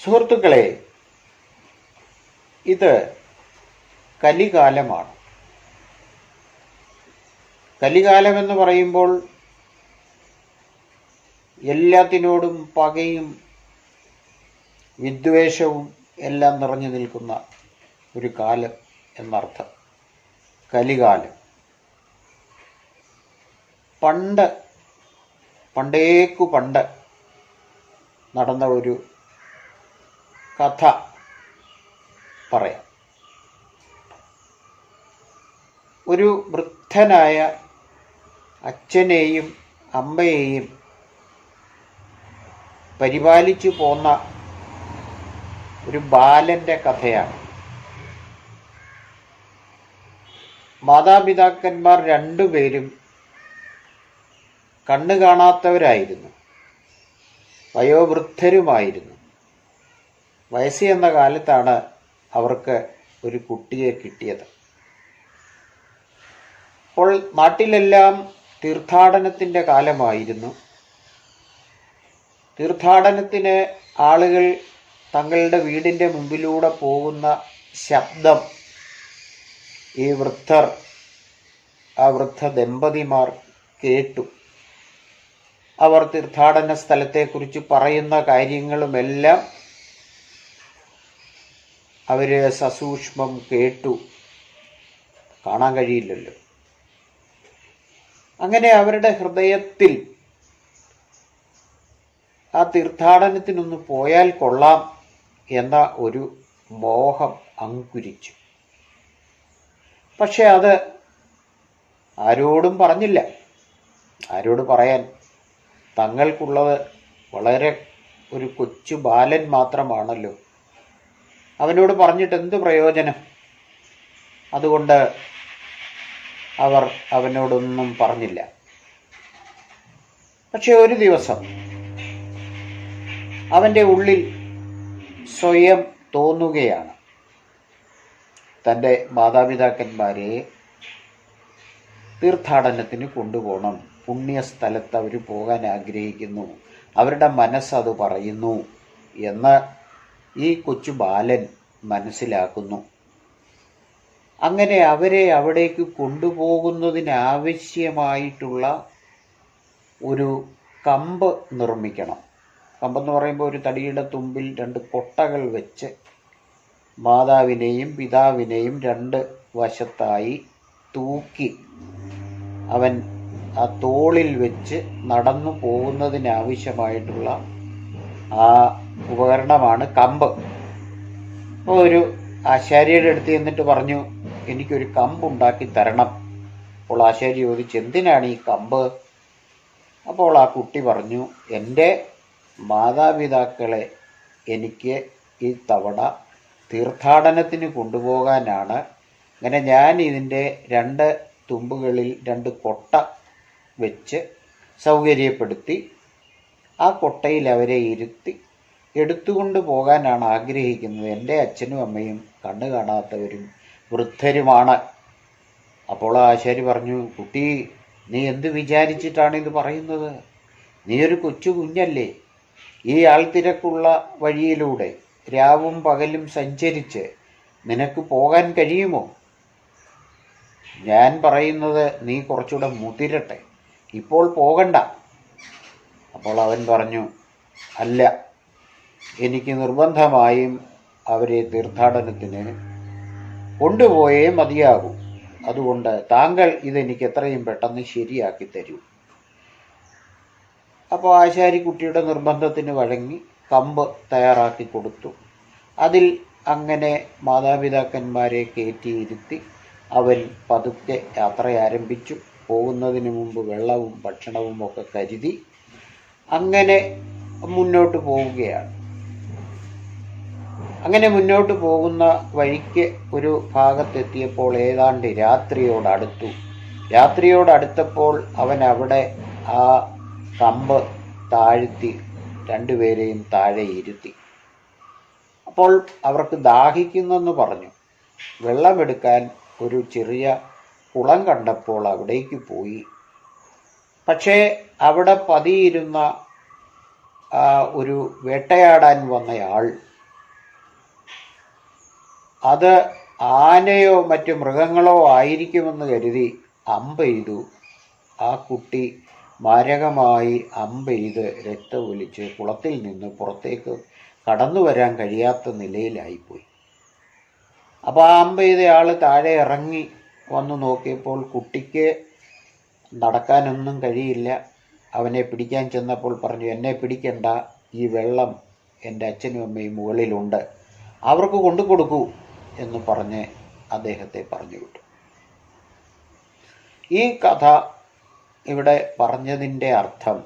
സുഹൃത്തുക്കളെ, ഇത് കലികാലമാണ്. കലികാലമെന്ന് പറയുമ്പോൾ എല്ലാത്തിനോടും പകയും വിദ്വേഷവും എല്ലാം നിറഞ്ഞു നിൽക്കുന്ന ഒരു കാലം എന്നർത്ഥം. കലികാലം പണ്ടേക്കു പണ്ട് നടന്ന ഒരു കഥ പറയാം. ഒരു വൃദ്ധനായ അച്ഛനെയും അമ്മയെയും പരിപാലിച്ചു പോന്ന ഒരു ബാലൻ്റെ കഥയാണ്. മാതാപിതാക്കന്മാർ രണ്ടുപേരും കണ്ണു കാണാത്തവരായിരുന്നു, വയോവൃദ്ധരുമായിരുന്നു. വയസ്സ് എന്ന കാലത്താണ് അവർക്ക് ഒരു കുട്ടിയെ കിട്ടിയത്. അപ്പോൾ നാട്ടിലെല്ലാം തീർത്ഥാടനത്തിൻ്റെ കാലമായിരുന്നു. തീർത്ഥാടനത്തിന് ആളുകൾ തങ്ങളുടെ വീടിൻ്റെ മുമ്പിലൂടെ പോകുന്ന ശബ്ദം ഈ വൃദ്ധ ദമ്പതിമാർ കേട്ടു. അവർ തീർത്ഥാടന സ്ഥലത്തെക്കുറിച്ച് പറയുന്ന കാര്യങ്ങളുമെല്ലാം അവർ സസൂക്ഷ്മം കേട്ടു. കാണാൻ കഴിയില്ലല്ലോ. അങ്ങനെ അവരുടെ ഹൃദയത്തിൽ ആ തീർത്ഥാടനത്തിനൊന്ന് പോയാൽ കൊള്ളാം എന്ന ഒരു മോഹം അങ്കുരിച്ചു. പക്ഷെ അത് ആരോടും പറഞ്ഞില്ല. ആരോട് പറയാൻ? തങ്ങൾക്കുള്ളത് വളരെ ഒരു കൊച്ചു ബാലൻ മാത്രമാണല്ലോ. അവനോട് പറഞ്ഞിട്ട് എന്ത് പ്രയോജനം? അതുകൊണ്ട് അവർ അവനോടൊന്നും പറഞ്ഞില്ല. പക്ഷെ ഒരു ദിവസം അവൻ്റെ ഉള്ളിൽ സ്വയം തോന്നുകയാണ്, തൻ്റെ മാതാപിതാക്കന്മാരെ തീർത്ഥാടനത്തിന് കൊണ്ടുപോകണം, പുണ്യസ്ഥലത്ത് അവർ പോകാൻ ആഗ്രഹിക്കുന്നു, അവരുടെ മനസ്സത് പറയുന്നു എന്ന് ഈ കൊച്ചു ബാലൻ മനസ്സിലാക്കുന്നു. അങ്ങനെ അവരെ അവിടേക്ക് കൊണ്ടുപോകുന്നതിനാവശ്യമായിട്ടുള്ള ഒരു കമ്പ് നിർമ്മിക്കണം. കമ്പെന്ന് പറയുമ്പോൾ ഒരു തടിയുടെ തുമ്പിൽ 2 കൊട്ടകൾ വെച്ച് മാതാവിനെയും പിതാവിനെയും 2 വശത്തായി തൂക്കി അവൻ ആ തോളിൽ വെച്ച് നടന്നു പോകുന്നതിനാവശ്യമായിട്ടുള്ള ആ ഉപകരണമാണ് കമ്പ്. ഒരു ആശാരിയുടെ അടുത്ത് ചെന്നിട്ട് പറഞ്ഞു, എനിക്കൊരു കമ്പുണ്ടാക്കി തരണം. അപ്പോൾ ആശാരി ചോദിച്ചു, എന്തിനാണ് ഈ കമ്പ്? അപ്പോൾ ആ കുട്ടി പറഞ്ഞു, എൻ്റെ മാതാപിതാക്കളെ എനിക്ക് ഈ തവണ തീർത്ഥാടനത്തിന് കൊണ്ടുപോകാനാണ്. അങ്ങനെ ഞാൻ ഇതിൻ്റെ 2 തുമ്പുകളിൽ 2 കൊട്ട വെച്ച് സൗകര്യപ്പെടുത്തി ആ കൊട്ടയിൽ അവരെ ഇരുത്തി എടുത്തുകൊണ്ട് പോകാനാണ് ആഗ്രഹിക്കുന്നത്. എൻ്റെ അച്ഛനും അമ്മയും കണ്ണു കാണാത്തവരും വൃദ്ധരുമാണ്. അപ്പോൾ ആശാരി പറഞ്ഞു, കുട്ടി, നീ എന്ത് വിചാരിച്ചിട്ടാണ് ഇത് പറയുന്നത്? നീ ഒരു കൊച്ചു കുഞ്ഞല്ലേ. ഈ ആൾത്തിരക്കുള്ള വഴിയിലൂടെ രാവും പകലും സഞ്ചരിച്ച് നിനക്ക് പോകാൻ കഴിയുമോ? ഞാൻ പറയുന്നത് നീ കുറച്ചുകൂടെ മുതിരട്ടെ, ഇപ്പോൾ പോകണ്ട. അപ്പോൾ അവൻ പറഞ്ഞു, അല്ല, എനിക്ക് നിർബന്ധമായും അവരെ തീർത്ഥാടനത്തിന് കൊണ്ടുപോയേ മതിയാകൂ. അതുകൊണ്ട് താങ്കൾ ഇതെനിക്ക് എത്രയും പെട്ടെന്ന് ശരിയാക്കി തരൂ. അപ്പോൾ ആശാരി കുട്ടിയുടെ നിർബന്ധത്തിന് വഴങ്ങി കമ്പ് തയ്യാറാക്കി കൊടുത്തു. അതിൽ അങ്ങനെ മാതാപിതാക്കന്മാരെ കയറ്റിയിരുത്തി അവൻ പതുക്കെ യാത്ര ആരംഭിച്ചു. പോകുന്നതിന് മുമ്പ് വെള്ളവും ഭക്ഷണവും ഒക്കെ കരുതി അങ്ങനെ മുന്നോട്ട് പോവുകയാണ്. അങ്ങനെ മുന്നോട്ട് പോകുന്ന വഴിക്ക് ഒരു ഭാഗത്തെത്തിയപ്പോൾ ഏതാണ്ട് രാത്രിയോടടുത്തപ്പോൾ അവൻ അവിടെ ആ കമ്പ് താഴ്ത്തി 2 പേരെയും താഴെ ഇരുത്തി. അപ്പോൾ അവർക്ക് ദാഹിക്കുന്നെന്ന് പറഞ്ഞു. വെള്ളമെടുക്കാൻ ഒരു ചെറിയ കുളം കണ്ടപ്പോൾ അവിടേക്ക് പോയി. പക്ഷേ അവിടെ പതിയിരുന്ന ഒരു വേട്ടയാടാൻ വന്നയാൾ അത് ആനയോ മറ്റു മൃഗങ്ങളോ ആയിരിക്കുമെന്ന് കരുതി അമ്പെയ്തു. ആ കുട്ടി മാരകമായി അമ്പെയ്ത് രക്തമൊലിച്ച് കുളത്തിൽ നിന്ന് പുറത്തേക്ക് കടന്നു വരാൻ കഴിയാത്ത നിലയിലായിപ്പോയി. അപ്പോൾ ആ അമ്പെയ്തയാൾ താഴെ ഇറങ്ങി വന്നു നോക്കിയപ്പോൾ കുട്ടിക്ക് നടക്കാനൊന്നും കഴിയില്ല. അവനെ പിടിക്കാൻ ചെന്നപ്പോൾ പറഞ്ഞു, എന്നെ പിടിക്കണ്ട, ഈ വെള്ളം എൻ്റെ അച്ഛനും അമ്മയും മുകളിലുണ്ട്, അവർക്ക് കൊണ്ടു കൊടുക്കൂ എന്ന് പറഞ്ഞ് അദ്ദേഹത്തെ പറഞ്ഞു വിട്ടു. ഈ കഥ ഇവിടെ പറഞ്ഞതിൻ്റെ അർത്ഥം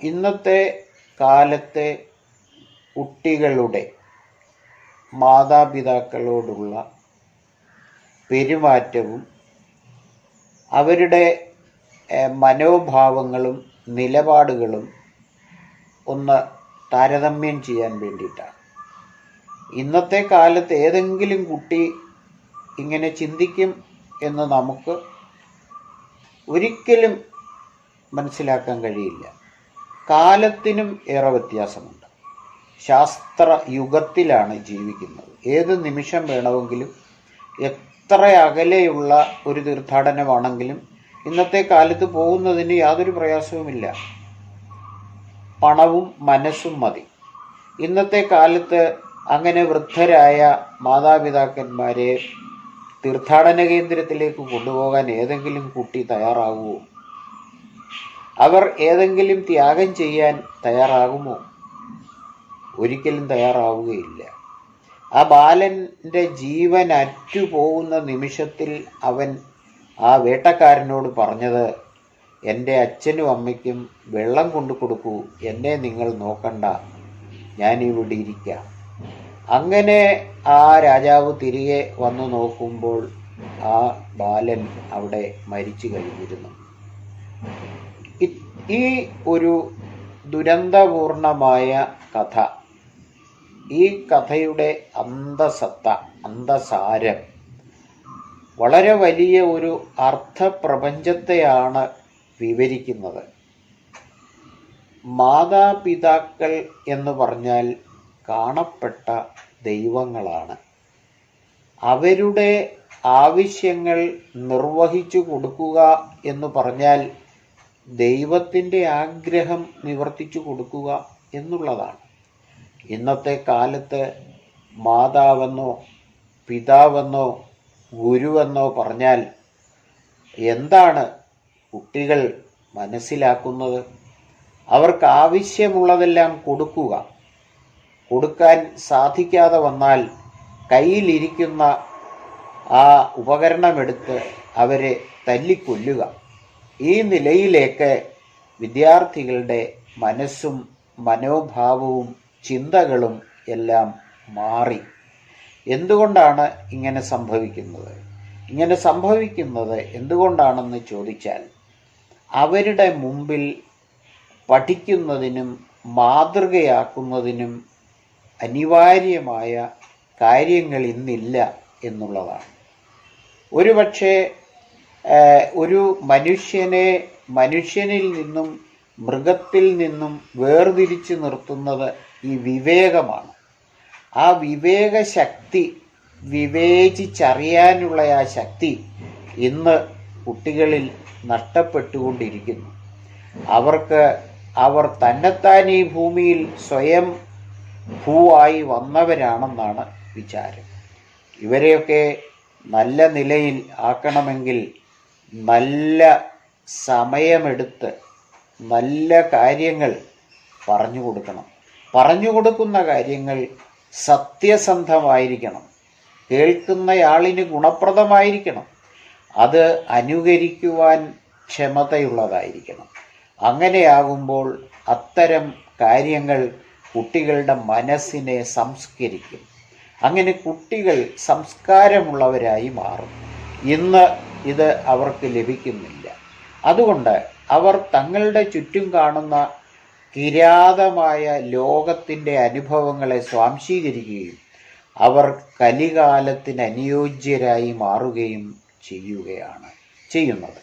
ഇന്നത്തെ കാലത്തെ കുട്ടികളുടെ മാതാപിതാക്കളോടുള്ള പെരുമാറ്റവും അവരുടെ മനോഭാവങ്ങളും നിലപാടുകളും ഒന്ന് താരതമ്യം ചെയ്യാൻ വേണ്ടിയിട്ടാണ്. ഇന്നത്തെ കാലത്ത് ഏതെങ്കിലും കുട്ടി ഇങ്ങനെ ചിന്തിക്കും എന്ന് നമുക്ക് ഒരിക്കലും മനസ്സിലാക്കാൻ കഴിയില്ല. കാലത്തിനും ഏറെ വ്യത്യാസമുണ്ട്. ശാസ്ത്ര യുഗത്തിലാണ് ജീവിക്കുന്നത്. ഏത് നിമിഷം വേണമെങ്കിലും എത്ര അകലെയുള്ള ഒരു തീർത്ഥാടനമാണെങ്കിലും ഇന്നത്തെ കാലത്ത് പോകുന്നതിന് യാതൊരു പ്രയാസവുമില്ല. പണവും മനസ്സും മതി. ഇന്നത്തെ കാലത്ത് അങ്ങനെ വൃദ്ധരായ മാതാപിതാക്കന്മാരെ തീർത്ഥാടന കേന്ദ്രത്തിലേക്ക് കൊണ്ടുപോകാൻ ഏതെങ്കിലും കുട്ടി തയ്യാറാകുമോ? അവർ ഏതെങ്കിലും ത്യാഗം ചെയ്യാൻ തയ്യാറാകുമോ? ഒരിക്കലും തയ്യാറാവുകയില്ല. ആ ബാലൻ്റെ ജീവൻ അറ്റുപോകുന്ന നിമിഷത്തിൽ അവൻ ആ വേട്ടക്കാരനോട് പറഞ്ഞത്, എൻ്റെ അച്ഛനും അമ്മയ്ക്കും വെള്ളം കൊണ്ടു കൊടുക്കൂ, എന്നെ നിങ്ങൾ നോക്കണ്ട, ഞാനിവിടെ ഇരിക്കാം. അങ്ങനെ ആ രാജാവ് തിരികെ വന്നു നോക്കുമ്പോൾ ആ ബാലൻ അവിടെ മരിച്ചു കഴിഞ്ഞിരുന്നു. ഈ ഒരു ദുരന്തപൂർണമായ കഥ, ഈ കഥയുടെ അന്തസാരം വളരെ വലിയ ഒരു അർത്ഥപ്രപഞ്ചത്തെയാണ് വിവരിക്കുന്നത്. മാതാപിതാക്കൾ എന്ന് പറഞ്ഞാൽ കാണപ്പെട്ട ദൈവങ്ങളാണ്. അവരുടെ ആവശ്യങ്ങൾ നിർവഹിച്ചു കൊടുക്കുക എന്ന് പറഞ്ഞാൽ ദൈവത്തിൻ്റെ ആഗ്രഹം നിവർത്തിച്ചു കൊടുക്കുക എന്നുള്ളതാണ്. ഇന്നത്തെ കാലത്ത് മാതാവെന്നോ പിതാവെന്നോ ഗുരുവെന്നോ പറഞ്ഞാൽ എന്താണ് കുട്ടികൾ മനസ്സിലാക്കുന്നത്? അവർക്ക് ആവശ്യമുള്ളതെല്ലാം കൊടുക്കുക. കൊടുക്കാൻ സാധിക്കാതെ വന്നാൽ കയ്യിലിരിക്കുന്ന ആ ഉപകരണമെടുത്ത് അവരെ തല്ലിക്കൊല്ലുക. ഈ നിലയിലേക്ക് വിദ്യാർത്ഥികളുടെ മനസ്സും മനോഭാവവും ചിന്തകളും എല്ലാം മാറി. എന്തുകൊണ്ടാണ് ഇങ്ങനെ സംഭവിക്കുന്നത്? ഇങ്ങനെ സംഭവിക്കുന്നത് എന്തുകൊണ്ടാണെന്ന് ചോദിച്ചാൽ, അവരുടെ മുമ്പിൽ പഠിക്കുന്നതിനും മാതൃകയാക്കുന്നതിനും അനിവാര്യമായ കാര്യങ്ങൾ ഇന്നില്ല എന്നുള്ളതാണ്. ഒരുപക്ഷെ ഒരു മനുഷ്യനെ മനുഷ്യനിൽ നിന്നും മൃഗത്തിൽ നിന്നും വേർതിരിച്ച് നിർത്തുന്നത് ഈ വിവേകമാണ്. ആ വിവേകശക്തി, വിവേചിച്ചറിയാനുള്ള ആ ശക്തി ഇന്ന് കുട്ടികളിൽ നഷ്ടപ്പെട്ടുകൊണ്ടിരിക്കുന്നു. അവർ തന്നെത്താൻ ഈ ഭൂമിയിൽ സ്വയം ഭൂവായി വന്നവരാണെന്നാണ് വിചാരം. ഇവരെയൊക്കെ നല്ല നിലയിൽ ആക്കണമെങ്കിൽ നല്ല സമയമെടുത്ത് നല്ല കാര്യങ്ങൾ പറഞ്ഞു കൊടുക്കണം. പറഞ്ഞു കൊടുക്കുന്ന കാര്യങ്ങൾ സത്യസന്ധമായിരിക്കണം, കേൾക്കുന്നയാളിന് ഗുണപ്രദമായിരിക്കണം, അത് അനുകരിക്കുവാൻ ക്ഷമതയുള്ളതായിരിക്കണം. അങ്ങനെയാകുമ്പോൾ അത്തരം കാര്യങ്ങൾ കുട്ടികളുടെ മനസ്സിനെ സംസ്കരിക്കും. അങ്ങനെ കുട്ടികൾ സംസ്കാരമുള്ളവരായി മാറും. ഇന്ന് ഇത് അവർക്ക് ലഭിക്കുന്നില്ല. അതുകൊണ്ട് അവർ തങ്ങളുടെ ചുറ്റും കാണുന്ന കിരാതമായ ലോകത്തിൻ്റെ അനുഭവങ്ങളെ സ്വാംശീകരിക്കുകയും അവർ കലികാലത്തിന് അനുയോജ്യരായി മാറുകയും ചെയ്യുന്നത്.